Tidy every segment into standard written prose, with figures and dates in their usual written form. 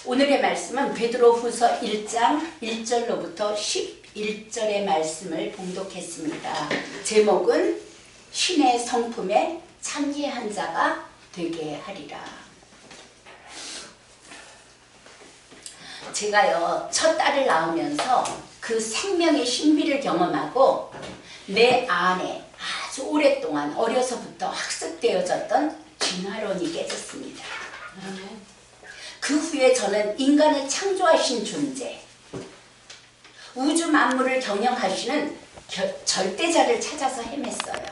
오늘의 말씀은 베드로후서 1장 1절로부터 11절의 말씀을 봉독했습니다. 제목은 신의 성품에 참여한 자가 되게 하리라. 제가요, 첫 딸을 낳으면서 그 생명의 신비를 경험하고 내 안에 아주 오랫동안 어려서부터 학습되어졌던 진화론이 깨졌습니다. 그 후에 저는 인간을 창조하신 존재, 우주 만물을 경영하시는 절대자를 찾아서 헤맸어요.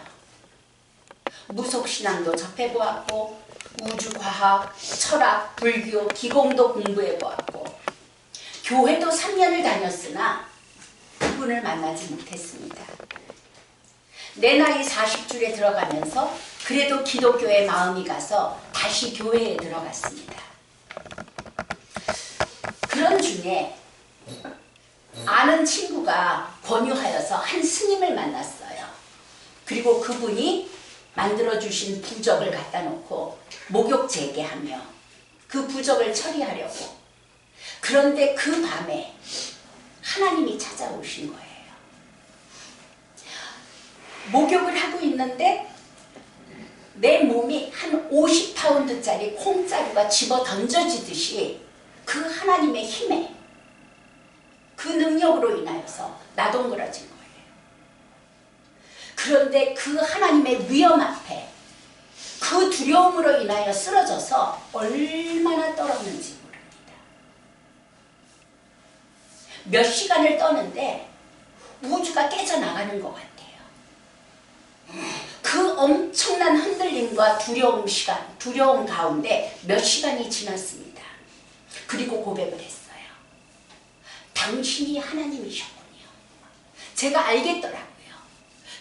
무속신앙도 접해보았고 우주과학, 철학, 불교, 기공도 공부해보았고 교회도 3년을 다녔으나 그분을 만나지 못했습니다. 내 나이 40줄에 들어가면서 그래도 기독교에 마음이 가서 다시 교회에 들어갔습니다. 그런 중에 아는 친구가 권유하여서 한 스님을 만났어요. 그리고 그분이 만들어주신 부적을 갖다 놓고 목욕 재개하며 그 부적을 처리하려고. 그런데 그 밤에 하나님이 찾아오신 거예요. 목욕을 하고 있는데 내 몸이 한 50파운드짜리 콩자루가 집어 던져지듯이 그 하나님의 힘에, 그 능력으로 인하여서 나동그러진 거예요. 그런데 그 하나님의 위험 앞에 그 두려움으로 인하여 쓰러져서 얼마나 떨었는지 모릅니다. 몇 시간을 떠는데 우주가 깨져나가는 것 같아요. 그 엄청난 흔들림과 두려움 가운데 몇 시간이 지났습니다. 그리고 고백을 했어요. 당신이 하나님이셨군요. 제가 알겠더라고요.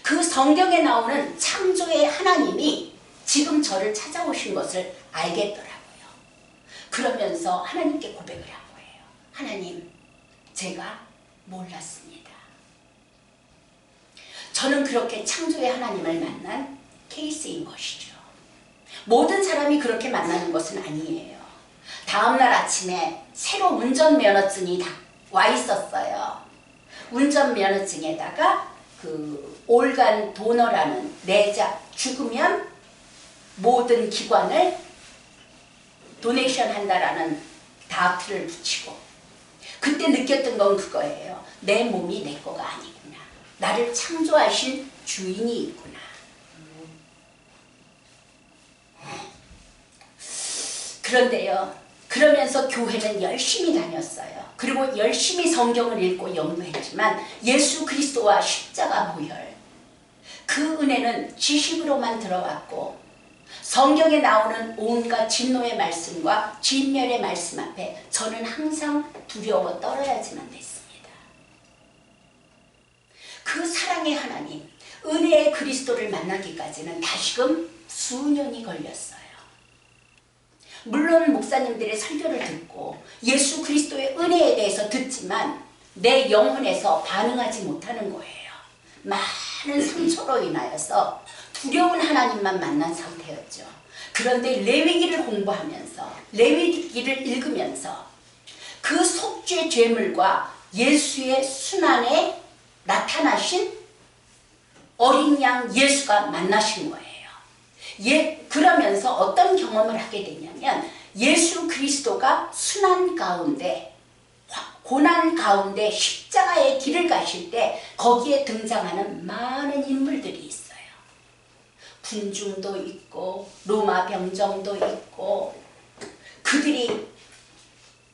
그 성경에 나오는 창조의 하나님이 지금 저를 찾아오신 것을 알겠더라고요. 그러면서 하나님께 고백을 한 거예요. 하나님, 제가 몰랐습니다. 저는 그렇게 창조의 하나님을 만난 케이스인 것이죠. 모든 사람이 그렇게 만나는 것은 아니에요. 다음날 아침에 새로 운전면허증이 다 와 있었어요. 운전면허증에다가 그 올간 도너라는 내자, 죽으면 모든 기관을 도네이션 한다라는 다트를 붙이고, 그때 느꼈던 건 그거예요. 내 몸이 내 거가 아니구나. 나를 창조하신 주인이 있구나. 그런데요, 그러면서 교회는 열심히 다녔어요. 그리고 열심히 성경을 읽고 연구했지만 예수 그리스도와 십자가 보혈, 그 은혜는 지식으로만 들어왔고 성경에 나오는 온갖 진노의 말씀과 진멸의 말씀 앞에 저는 항상 두려워 떨어야지만 됐습니다. 그 사랑의 하나님, 은혜의 그리스도를 만나기까지는 다시금 수년이 걸렸어요. 물론 목사님들의 설교를 듣고 예수 그리스도의 은혜에 대해서 듣지만 내 영혼에서 반응하지 못하는 거예요. 많은 상처로 인하여서 두려운 하나님만 만난 상태였죠. 그런데 레위기를 공부하면서, 레위기를 읽으면서 그 속죄 죄물과 예수의 순환에 나타나신 어린 양 예수가 만나신 거예요. 그러면서 어떤 경험을 하게 되냐면 예수 그리스도가 순환 가운데, 고난 가운데 십자가의 길을 가실 때 거기에 등장하는 많은 인물들이 있어요. 군중도 있고 로마 병정도 있고, 그들이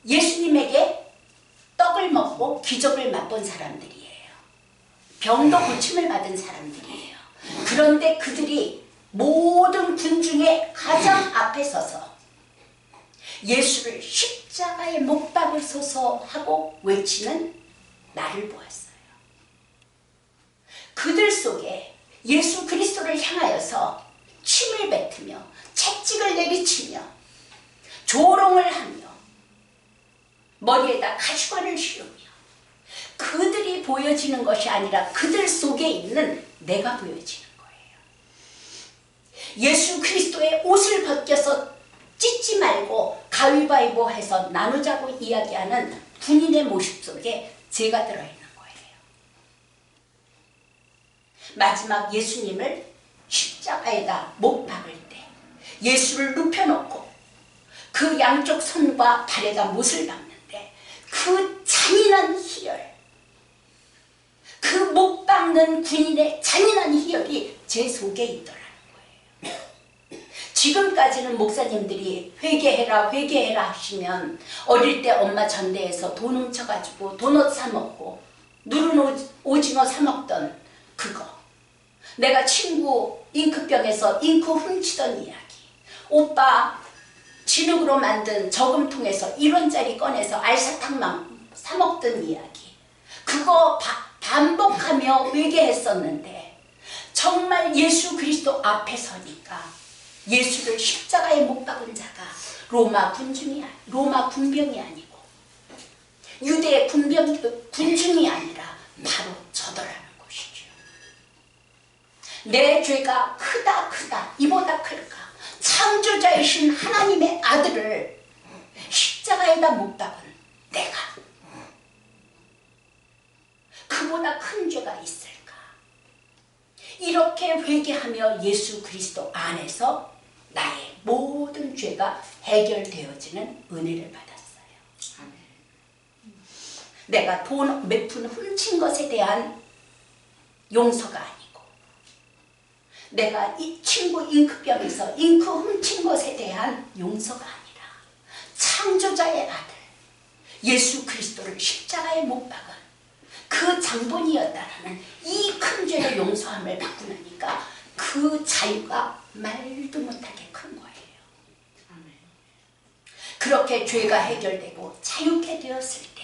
예수님에게 떡을 먹고 기적을 맛본 사람들이에요. 병도 고침을 받은 사람들이에요. 그런데 그들이 모든 군중의 가장 앞에 서서 예수를 십자가에 못 박으소서 하고 외치는 나를 보았어요. 그들 속에 예수 그리스도를 향하여서 침을 뱉으며 채찍을 내리치며 조롱을 하며 머리에다 가시관을 씌우며, 그들이 보여지는 것이 아니라 그들 속에 있는 내가 보여지는 거예요. 예수 그리스도의 옷을 벗겨서 찢지 말고 가위바위보 해서 나누자고 이야기하는 군인의 모습 속에 죄가 들어있는 거예요. 마지막 예수님을 십자가에다 못 박을 때 예수를 눕혀놓고 그 양쪽 손과 발에다 못을 박는데 그 잔인한 희열, 그 못 박는 군인의 잔인한 희열이 제 속에 있더라는 거예요. 지금까지는 목사님들이 회개해라 회개해라 하시면 어릴 때 엄마 전대에서 돈 훔쳐가지고 도넛 사 먹고 누른 오징어 사 먹던 그거, 내가 친구 잉크병에서 잉크 훔치던 이야기, 오빠 진흙으로 만든 저금통에서 1원짜리 꺼내서 알사탕만 사 먹던 이야기, 그거 반복하며 회개했었는데 정말 예수 그리스도 앞에 서니까 예수를 십자가에 못 박은 자가 로마 군병이 아니고 유대 군중이 아니라 바로 저더라는 것이죠. 내 죄가 크다 이보다 클까? 창조자이신 하나님의 아들을 십자가에다 못 박은 내가 그보다 큰 죄가 있을까? 이렇게 회개하며 예수 그리스도 안에서 나의 모든 죄가 해결되어지는 은혜를 받았어요. 내가 돈 몇 푼 훔친 것에 대한 용서가 아니고, 내가 이 친구 잉크병에서 잉크 훔친 것에 대한 용서가 아니라 창조자의 아들 예수 그리스도를 십자가에 못 박은 그 장본이었다라는 이 큰 죄의 용서함을 받고 나니까 그 자유가 말도 못하게 큰 거예요. 그렇게 죄가 해결되고 자유케 되었을 때,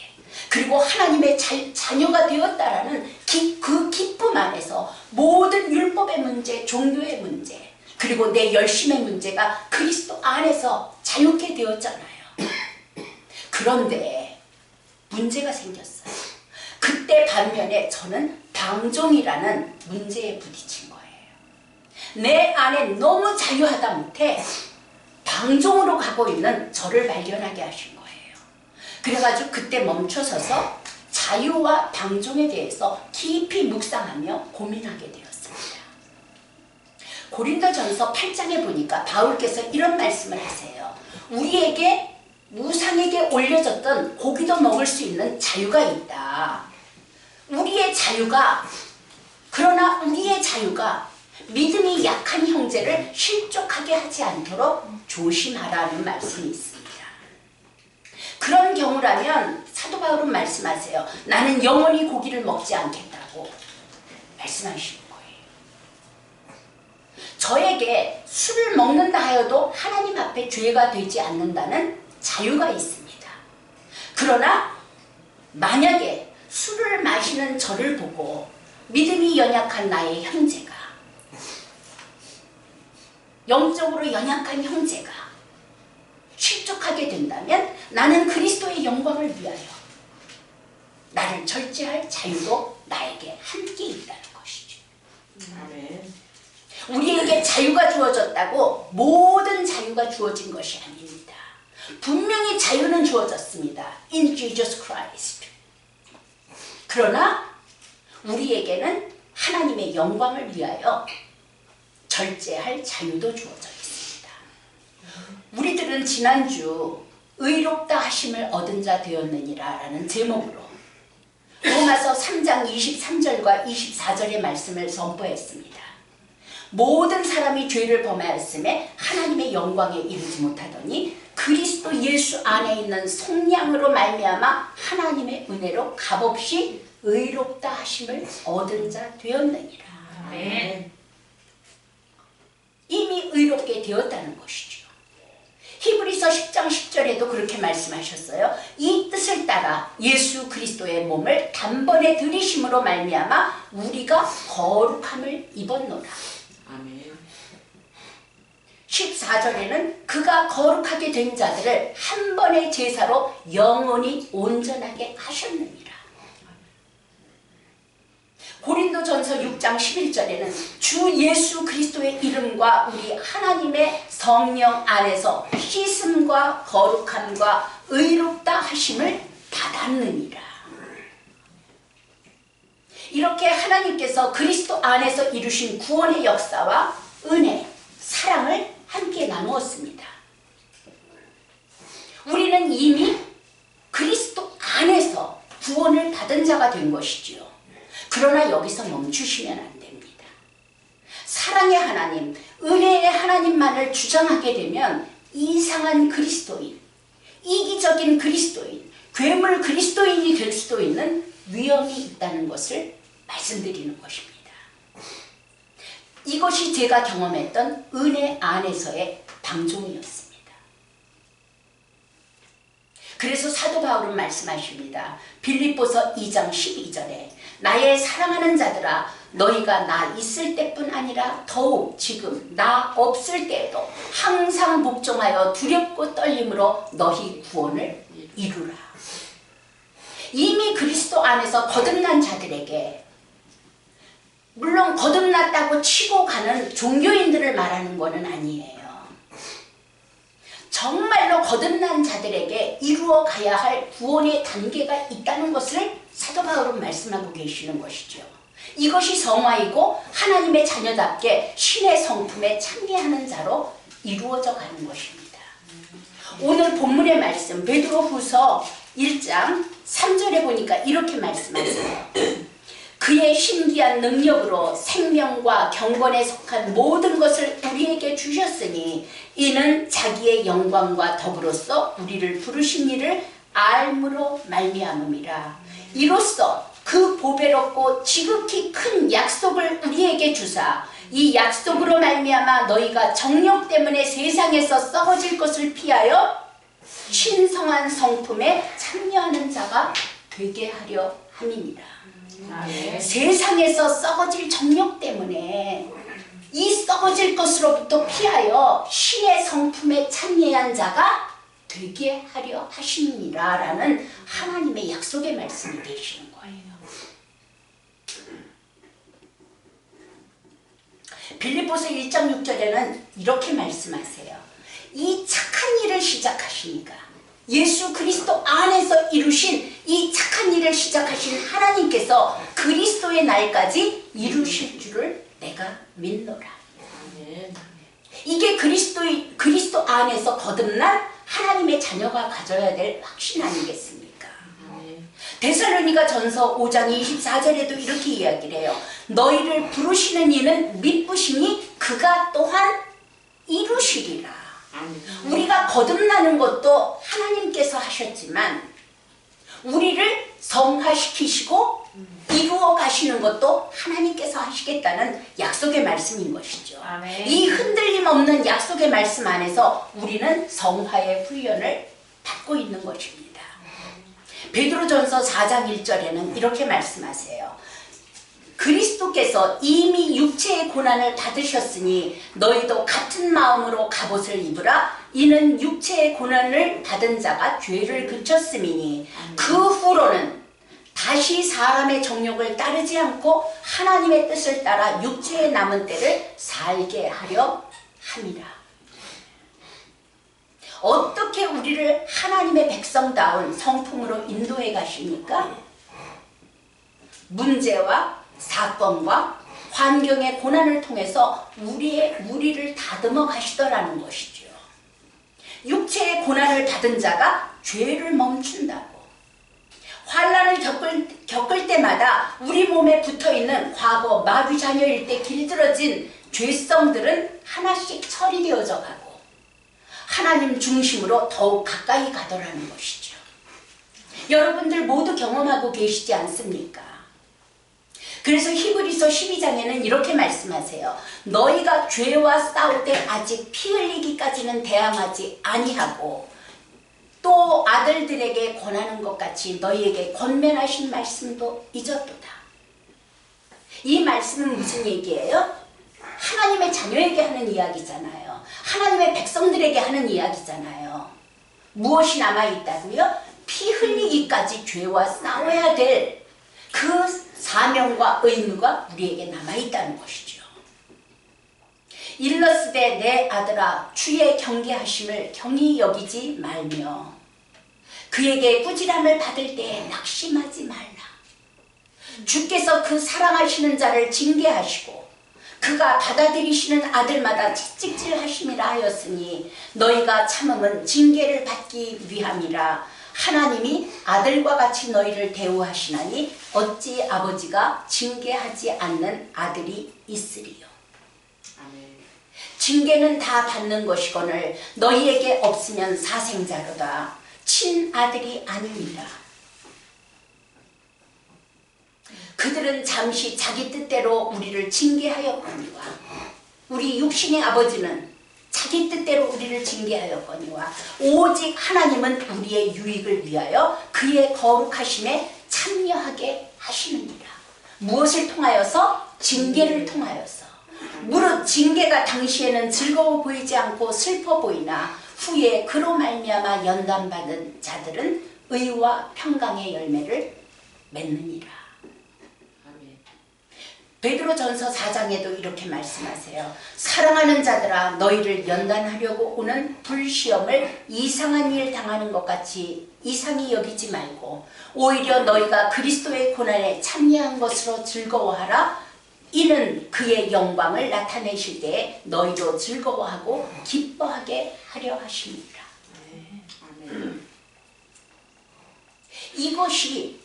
그리고 하나님의 자녀가 되었다라는 그 기쁨 안에서 모든 율법의 문제, 종교의 문제, 그리고 내 열심의 문제가 그리스도 안에서 자유케 되었잖아요. 그런데 문제가 생겼어요. 그때 반면에 저는 방종이라는 문제에 부딪힌 거예요. 내 안에 너무 자유하다 못해 방종으로 가고 있는 저를 발견하게 하신 거예요. 그래가지고 그때 멈춰서서 자유와 방종에 대해서 깊이 묵상하며 고민하게 되었습니다. 고린도전서 8장에 보니까 바울께서 이런 말씀을 하세요. 우리에게 우상에게 올려졌던 고기도 먹을 수 있는 자유가 있다. 그러나 우리의 자유가 믿음이 약한 형제를 실족하게 하지 않도록 조심하라는 말씀이 있습니다. 그런 경우라면 사도 바울은 말씀하세요. 나는 영원히 고기를 먹지 않겠다고 말씀하시는 거예요. 저에게 술을 먹는다 하여도 하나님 앞에 죄가 되지 않는다는 자유가 있습니다. 그러나 만약에 술을 마시는 저를 보고 믿음이 연약한 나의 형제가, 영적으로 연약한 형제가 실족하게 된다면 나는 그리스도의 영광을 위하여 나를 절제할 자유도 나에게 함께 있다는 것이죠. 아멘. 우리에게 자유가 주어졌다고 모든 자유가 주어진 것이 아닙니다. 분명히 자유는 주어졌습니다. In Jesus Christ. 그러나 우리에게는 하나님의 영광을 위하여 절제할 자유도 주어져 있습니다. 우리들은 지난주 의롭다 하심을 얻은 자 되었느니라 라는 제목으로 로마서 3장 23절과 24절의 말씀을 선포했습니다. 모든 사람이 죄를 범하였음에 하나님의 영광에 이르지 못하더니 그리스도 예수 안에 있는 속량으로 말미암아 하나님의 은혜로 값없이 의롭다 하심을 얻은 자 되었느니라. 아멘. 이미 의롭게 되었다는 것이죠. 히브리서 10장 10절에도 그렇게 말씀하셨어요. 이 뜻을 따라 예수 그리스도의 몸을 단번에 들이심으로 말미암아 우리가 거룩함을 입었노라. 아멘. 14절에는 그가 거룩하게 된 자들을 한 번의 제사로 영원히 온전하게 하셨느니라. 고린도전서 6장 11절에는 주 예수 그리스도의 이름과 우리 하나님의 성령 안에서 씻음과 거룩함과 의롭다 하심을 받았느니라. 이렇게 하나님께서 그리스도 안에서 이루신 구원의 역사와 은혜, 사랑을 함께 나누었습니다. 우리는 이미 그리스도 안에서 구원을 받은 자가 된 것이지요. 그러나 여기서 멈추시면 안 됩니다. 사랑의 하나님, 은혜의 하나님만을 주장하게 되면 이상한 그리스도인, 이기적인 그리스도인, 괴물 그리스도인이 될 수도 있는 위험이 있다는 것을 말씀드리는 것입니다. 이것이 제가 경험했던 은혜 안에서의 방종이었습니다. 그래서 사도 바울은 말씀하십니다. 빌립보서 2장 12절에 나의 사랑하는 자들아 너희가 나 있을 때뿐 아니라 더욱 지금 나 없을 때에도 항상 복종하여 두렵고 떨림으로 너희 구원을 이루라. 이미 그리스도 안에서 거듭난 자들에게, 물론 거듭났다고 치고 가는 종교인들을 말하는 것은 아니에요. 정말로 거듭난 자들에게 이루어 가야 할 구원의 단계가 있다는 것을 사도 바울은 말씀하고 계시는 것이죠. 이것이 성화이고 하나님의 자녀답게 신의 성품에 참여하는 자로 이루어져 가는 것입니다. 오늘 본문의 말씀 베드로후서 1장 3절에 보니까 이렇게 말씀하세요. 그의 신기한 능력으로 생명과 경건에 속한 모든 것을 우리에게 주셨으니 이는 자기의 영광과 덕으로서 우리를 부르신 이를 알므로 말미암음이라. 이로써 그 보배롭고 지극히 큰 약속을 우리에게 주사 이 약속으로 말미암아 너희가 정욕 때문에 세상에서 썩어질 것을 피하여 신성한 성품에 참여하는 자가 되게 하려 함이니라. 세상에서 썩어질 정욕 때문에 이 썩어질 것으로부터 피하여 신의 성품에 참여한 자가 되게 하려 하시니라 라는 하나님의 약속의 말씀이 되시는 거예요. 빌립보서 1장 6절에는 이렇게 말씀하세요. 이 착한 일을 시작하시니까 예수 그리스도 안에서 이루신 이 착한 일을 시작하신 하나님께서 그리스도의 날까지 이루실 줄을 내가 믿노라. 이게 그리스도 안에서 거듭난 하나님의 자녀가 가져야 될 확신 아니겠습니까? 데살로니가 전서 5장 24절에도 이렇게 이야기를 해요. 너희를 부르시는 이는 믿으시니 그가 또한 이루시리라. 우리가 거듭나는 것도 하나님께서 하셨지만 우리를 성화시키시고 이루어 가시는 것도 하나님께서 하시겠다는 약속의 말씀인 것이죠. 아멘. 이 흔들림 없는 약속의 말씀 안에서 우리는 성화의 훈련을 받고 있는 것입니다. 베드로전서 4장 1절에는 이렇게 말씀하세요. 그리스도께서 이미 육체의 고난을 받으셨으니 너희도 같은 마음으로 갑옷을 입으라. 이는 육체의 고난을 받은 자가 죄를 그쳤음이니 그 후로는 다시 사람의 정욕을 따르지 않고 하나님의 뜻을 따라 육체의 남은 때를 살게 하려 함이라. 어떻게 우리를 하나님의 백성다운 성품으로 인도해 가십니까? 문제와 사건과 환경의 고난을 통해서 우리를 다듬어 가시더라는 것이죠. 육체의 고난을 받은 자가 죄를 멈춘다고. 환난을 겪을 때마다 우리 몸에 붙어있는 과거 마귀 자녀일 때 길들어진 죄성들은 하나씩 처리되어져 가고 하나님 중심으로 더욱 가까이 가더라는 것이죠. 여러분들 모두 경험하고 계시지 않습니까? 그래서 히브리서 12장에는 이렇게 말씀하세요. 너희가 죄와 싸우되 아직 피 흘리기까지는 대항하지 아니하고 또 아들들에게 권하는 것 같이 너희에게 권면하신 말씀도 잊었도다. 이 말씀은 무슨 얘기예요? 하나님의 자녀에게 하는 이야기잖아요. 하나님의 백성들에게 하는 이야기잖아요. 무엇이 남아있다고요? 피 흘리기까지 죄와 싸워야 될 그 사명과 의무가 우리에게 남아있다는 것이죠. 일러스되 내 아들아 주의 경계하심을 경히 여기지 말며 그에게 꾸지람을 받을 때에 낙심하지 말라. 주께서 그 사랑하시는 자를 징계하시고 그가 받아들이시는 아들마다 채찍질하심이라 하였으니 너희가 참음은 징계를 받기 위함이라. 하나님이 아들과 같이 너희를 대우하시나니 어찌 아버지가 징계하지 않는 아들이 있으리요. 아멘. 징계는 다 받는 것이거늘 너희에게 없으면 사생자로다. 친아들이 아닙니다. 그들은 잠시 자기 뜻대로 우리를 징계하였거니와 우리 육신의 아버지는 자기 뜻대로 우리를 징계하였거니와 오직 하나님은 우리의 유익을 위하여 그의 거룩하심에 참여하게 하시느니라. 무엇을 통하여서? 징계를 통하여서. 무릇 징계가 당시에는 즐거워 보이지 않고 슬퍼 보이나 후에 그로 말미암아 연단받은 자들은 의와 평강의 열매를 맺느니라. 베드로전서 4장에도 이렇게 말씀하세요. 사랑하는 자들아 너희를 연단하려고 오는 불시험을 이상한 일 당하는 것 같이 이상히 여기지 말고 오히려 너희가 그리스도의 고난에 참여한 것으로 즐거워하라. 이는 그의 영광을 나타내실 때에 너희도 즐거워하고 기뻐하게 하려 하십니다. 이것이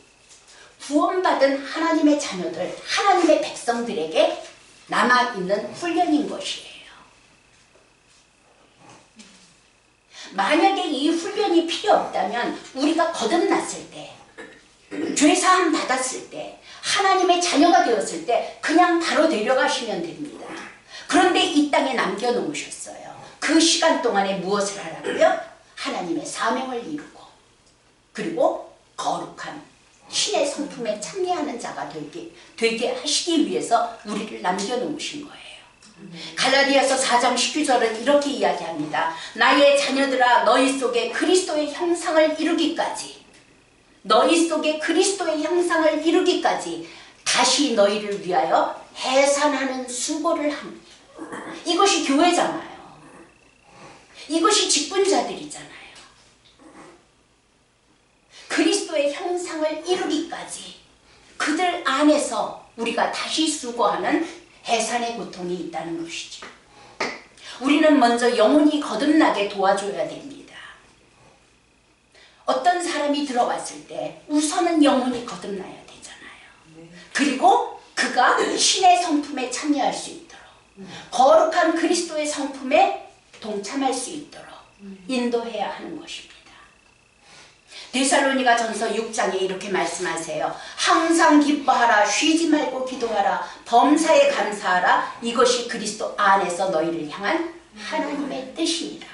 구원받은 하나님의 자녀들, 하나님의 백성들에게 남아있는 훈련인 것이에요. 만약에 이 훈련이 필요 없다면 우리가 거듭났을 때, 죄사함 받았을 때, 하나님의 자녀가 되었을 때 그냥 바로 데려가시면 됩니다. 그런데 이 땅에 남겨놓으셨어요. 그 시간 동안에 무엇을 하라고요? 하나님의 사명을 이루고 그리고 거룩한 신의 성품에 참여하는 자가 되게 하시기 위해서 우리를 남겨놓으신 거예요. 갈라디아서 4장 19절은 이렇게 이야기합니다. 나의 자녀들아 너희 속에 그리스도의 형상을 이루기까지 너희 속에 그리스도의 형상을 이루기까지 다시 너희를 위하여 해산하는 수고를 합니다. 이것이 교회잖아요. 이것이 직분자들이잖아요. 그리스도의 형상을 이루기까지 그들 안에서 우리가 다시 수고하는 해산의 고통이 있다는 것이죠. 우리는 먼저 영혼이 거듭나게 도와줘야 됩니다. 어떤 사람이 들어왔을 때 우선은 영혼이 거듭나야 되잖아요. 그리고 그가 신의 성품에 참여할 수 있도록 거룩한 그리스도의 성품에 동참할 수 있도록 인도해야 하는 것입니다. 데살로니가 전서 6장에 이렇게 말씀하세요. 항상 기뻐하라. 쉬지 말고 기도하라. 범사에 감사하라. 이것이 그리스도 안에서 너희를 향한 하나님의 뜻이니라.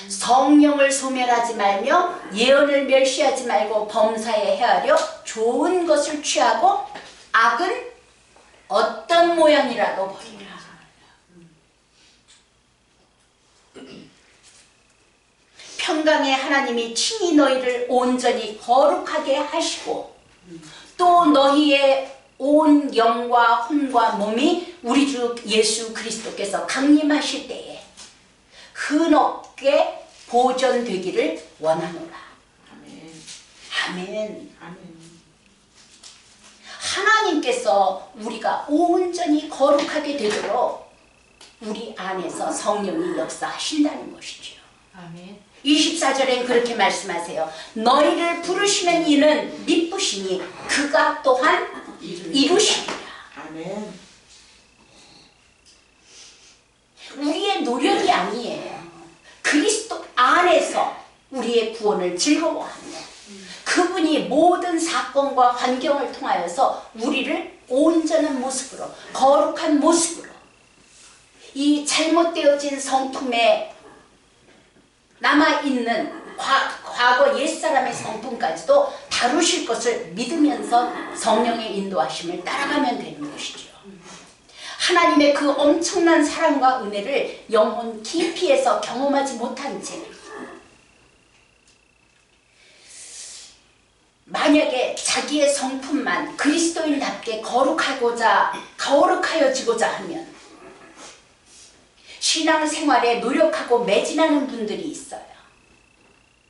성령을 소멸하지 말며 예언을 멸시하지 말고 범사에 헤아려 좋은 것을 취하고 악은 어떤 모양이라도 버리라. 평강의 하나님이 친히 너희를 온전히 거룩하게 하시고 또 너희의 온 영과 혼과 몸이 우리 주 예수 그리스도께서 강림하실 때에 흔없게 보존되기를 원하노라. 아멘. 아멘. 하나님께서 우리가 온전히 거룩하게 되도록 우리 안에서 성령이 역사하신다는 것이죠. 아멘. 24절엔 그렇게 말씀하세요. 너희를 부르시는 이는 미쁘시니 그가 또한 이루시리라. 아멘. 우리의 노력이 아니에요. 그리스도 안에서 우리의 구원을 즐거워하며 그분이 모든 사건과 환경을 통하여서 우리를 온전한 모습으로 거룩한 모습으로 이 잘못되어진 성품에 남아있는 과거 옛사람의 성품까지도 다루실 것을 믿으면서 성령의 인도하심을 따라가면 되는 것이죠. 하나님의 그 엄청난 사랑과 은혜를 영혼 깊이에서 경험하지 못한 채 만약에 자기의 성품만 그리스도인답게 거룩하여지고자 하면 신앙생활에 노력하고 매진하는 분들이 있어요.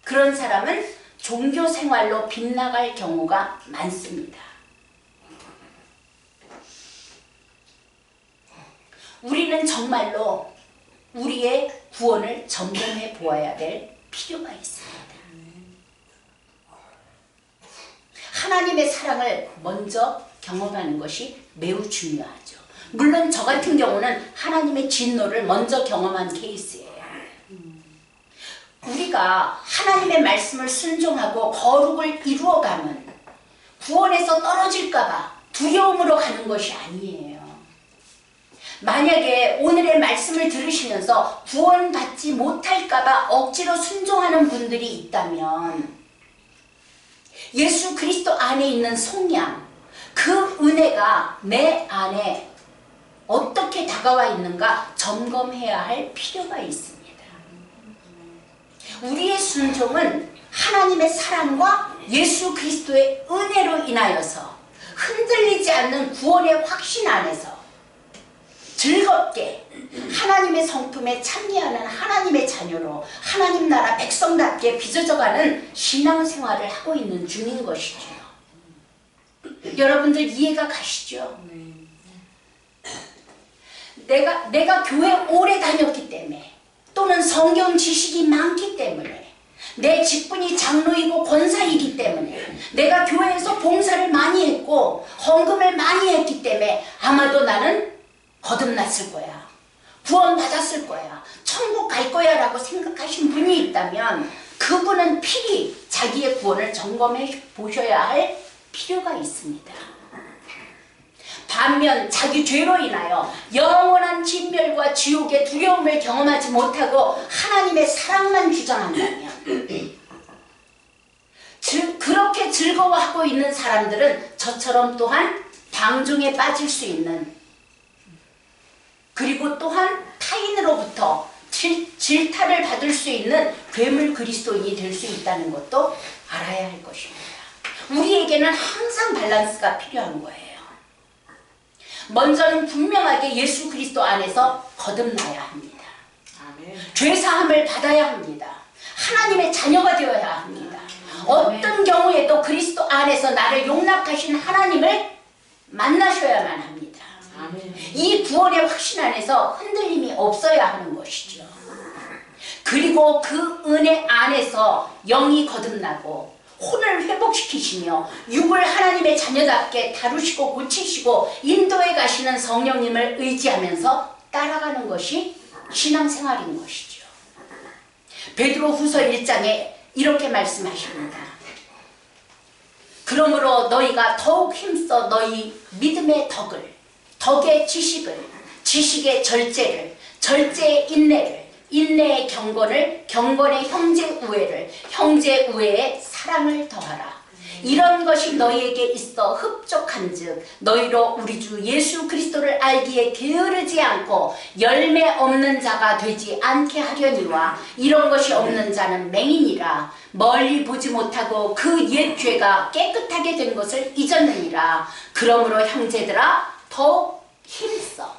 그런 사람은 종교생활로 빗나갈 경우가 많습니다. 우리는 정말로 우리의 구원을 점검해 보아야 될 필요가 있습니다. 하나님의 사랑을 먼저 경험하는 것이 매우 중요하죠. 물론 저 같은 경우는 하나님의 진노를 먼저 경험한 케이스예요. 우리가 하나님의 말씀을 순종하고 거룩을 이루어가면 구원에서 떨어질까봐 두려움으로 가는 것이 아니에요. 만약에 오늘의 말씀을 들으시면서 구원받지 못할까봐 억지로 순종하는 분들이 있다면 예수 그리스도 안에 있는 속량, 그 은혜가 내 안에 어떻게 다가와 있는가 점검해야 할 필요가 있습니다. 우리의 순종은 하나님의 사랑과 예수 그리스도의 은혜로 인하여서 흔들리지 않는 구원의 확신 안에서 즐겁게 하나님의 성품에 참여하는 하나님의 자녀로 하나님 나라 백성답게 빚어져가는 신앙생활을 하고 있는 중인 것이죠. 여러분들 이해가 가시죠? 내가 교회 오래 다녔기 때문에 또는 성경 지식이 많기 때문에 내 직분이 장로이고 권사이기 때문에 내가 교회에서 봉사를 많이 했고 헌금을 많이 했기 때문에 아마도 나는 거듭났을 거야. 구원받았을 거야. 천국 갈 거야 라고 생각하신 분이 있다면 그분은 필히 자기의 구원을 점검해 보셔야 할 필요가 있습니다. 반면 자기 죄로 인하여 영원한 진멸과 지옥의 두려움을 경험하지 못하고 하나님의 사랑만 주장한다면 그렇게 즐거워하고 있는 사람들은 저처럼 또한 방종에 빠질 수 있는, 그리고 또한 타인으로부터 질타를 받을 수 있는 괴물 그리스도인이 될 수 있다는 것도 알아야 할 것입니다. 우리에게는 항상 밸런스가 필요한 거예요. 먼저는 분명하게 예수 그리스도 안에서 거듭나야 합니다. 아멘. 죄사함을 받아야 합니다. 하나님의 자녀가 되어야 합니다. 어떤 경우에도 그리스도 안에서 나를 용납하신 하나님을 만나셔야만 합니다. 아멘. 이 구원의 확신 안에서 흔들림이 없어야 하는 것이죠. 그리고 그 은혜 안에서 영이 거듭나고 혼을 회복시키시며 육을 하나님의 자녀답게 다루시고 고치시고 인도해 가시는 성령님을 의지하면서 따라가는 것이 신앙생활인 것이죠. 베드로후서 1장에 이렇게 말씀하십니다. 그러므로 너희가 더욱 힘써 너희 믿음의 덕의 지식을, 지식의 절제를, 절제의 인내를, 인내의 경건을, 경건의 형제 우애를, 형제 우애의 사랑을 더하라. 이런 것이 너희에게 있어 흡족한즉 너희로 우리 주 예수 그리스도를 알기에 게으르지 않고 열매 없는 자가 되지 않게 하려니와 이런 것이 없는 자는 맹인이라. 멀리 보지 못하고 그 옛 죄가 깨끗하게 된 것을 잊었느니라. 그러므로 형제들아 더욱 힘써.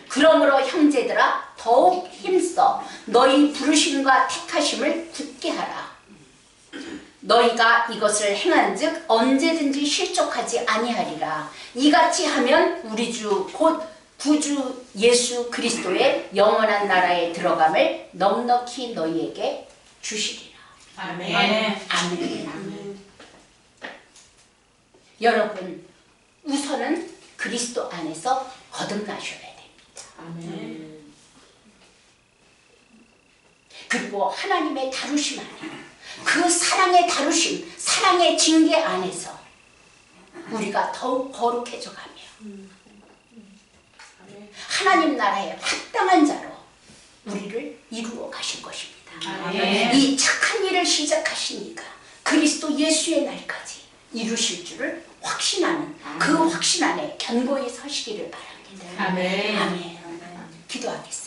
그러므로 형제들아 더욱 힘써 너희 부르심과 택하심을 굳게 하라. 너희가 이것을 행한즉 언제든지 실족하지 아니하리라. 이같이 하면 우리 주 곧 구주 예수 그리스도의 영원한 나라에 들어감을 넉넉히 너희에게 주시리라. 아멘. 아멘. 아멘. 여러분, 우선은 그리스도 안에서 거듭나셔야 됩니다. 아멘. 그리고 하나님의 다루심 안에, 그 사랑의 다루심, 사랑의 징계 안에서 우리가 더욱 거룩해져 가며 하나님 나라의 합당한 자로 우리를 이루어 가실 것입니다. 아멘. 이 착한 일을 시작하시니까 그리스도 예수의 날까지 이루실 줄을 확신하는 그 확신 안에 견고히 서시기를 바랍니다. 아멘. 아멘. 기도하겠습니다.